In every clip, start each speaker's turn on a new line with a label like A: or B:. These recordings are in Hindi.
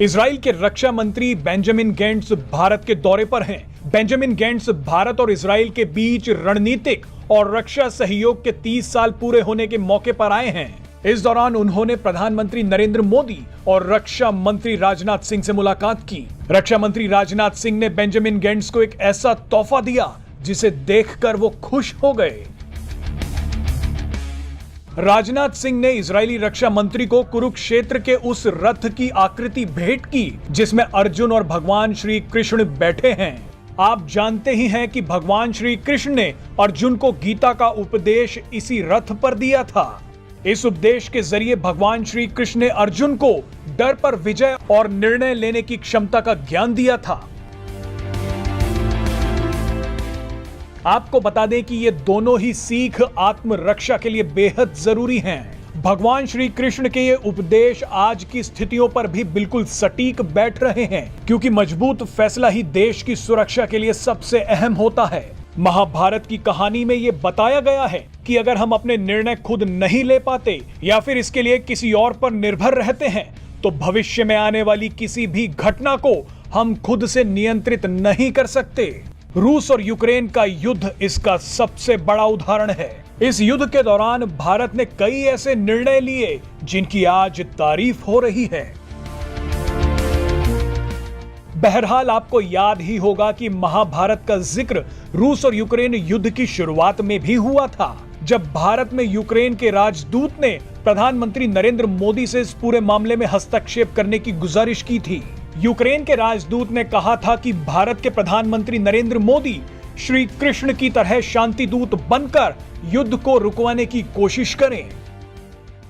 A: इजराइल के रक्षा मंत्री बेंजामिन गेंट्स भारत के दौरे पर हैं। बेंजामिन गेंट्स भारत और इजराइल के बीच रणनीतिक और रक्षा सहयोग के 30 साल पूरे होने के मौके पर आए हैं। इस दौरान उन्होंने प्रधानमंत्री नरेंद्र मोदी और रक्षा मंत्री राजनाथ सिंह से मुलाकात की। रक्षा मंत्री राजनाथ सिंह ने बेंजामिन गेंट्स को एक ऐसा तोहफा दिया जिसे देखकर वो खुश हो गए। राजनाथ सिंह ने इजरायली रक्षा मंत्री को कुरुक्षेत्र के उस रथ की आकृति भेंट की जिसमें अर्जुन और भगवान श्री कृष्ण बैठे हैं। आप जानते ही हैं कि भगवान श्री कृष्ण ने अर्जुन को गीता का उपदेश इसी रथ पर दिया था। इस उपदेश के जरिए भगवान श्री कृष्ण ने अर्जुन को डर पर विजय और निर्णय लेने की क्षमता का ज्ञान दिया था। आपको बता दें कि ये दोनों ही सीख आत्मरक्षा के लिए बेहद जरूरी हैं। भगवान श्री कृष्ण के ये उपदेश आज की स्थितियों पर भी बिल्कुल सटीक बैठ रहे हैं, क्योंकि मजबूत फैसला ही देश की सुरक्षा के लिए सबसे अहम होता है। महाभारत की कहानी में ये बताया गया है कि अगर हम अपने निर्णय खुद नहीं ले पाते या फिर इसके लिए किसी और पर निर्भर रहते हैं तो भविष्य में आने वाली किसी भी घटना को हम खुद से नियंत्रित नहीं कर सकते। रूस और यूक्रेन का युद्ध इसका सबसे बड़ा उदाहरण है। इस युद्ध के दौरान भारत ने कई ऐसे निर्णय लिए जिनकी आज तारीफ हो रही है। बहरहाल आपको याद ही होगा कि महाभारत का जिक्र रूस और यूक्रेन युद्ध की शुरुआत में भी हुआ था, जब भारत में यूक्रेन के राजदूत ने प्रधानमंत्री नरेंद्र मोदी से इस पूरे मामले में हस्तक्षेप करने की गुजारिश की थी। यूक्रेन के राजदूत ने कहा था कि भारत के प्रधानमंत्री नरेंद्र मोदी श्री कृष्ण की तरह शांति दूत बनकर युद्ध को रुकवाने की कोशिश करें।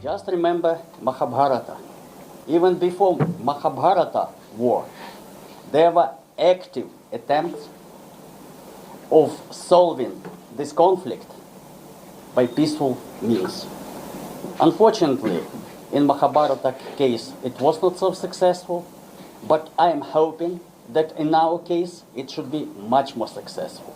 B: Just remember Mahabharata. Even before Mahabharata war, there were active attempts of solving this conflict by peaceful means. Unfortunately, in Mahabharata case, it was not so successful. But I am hoping that in our case it should be much more successful.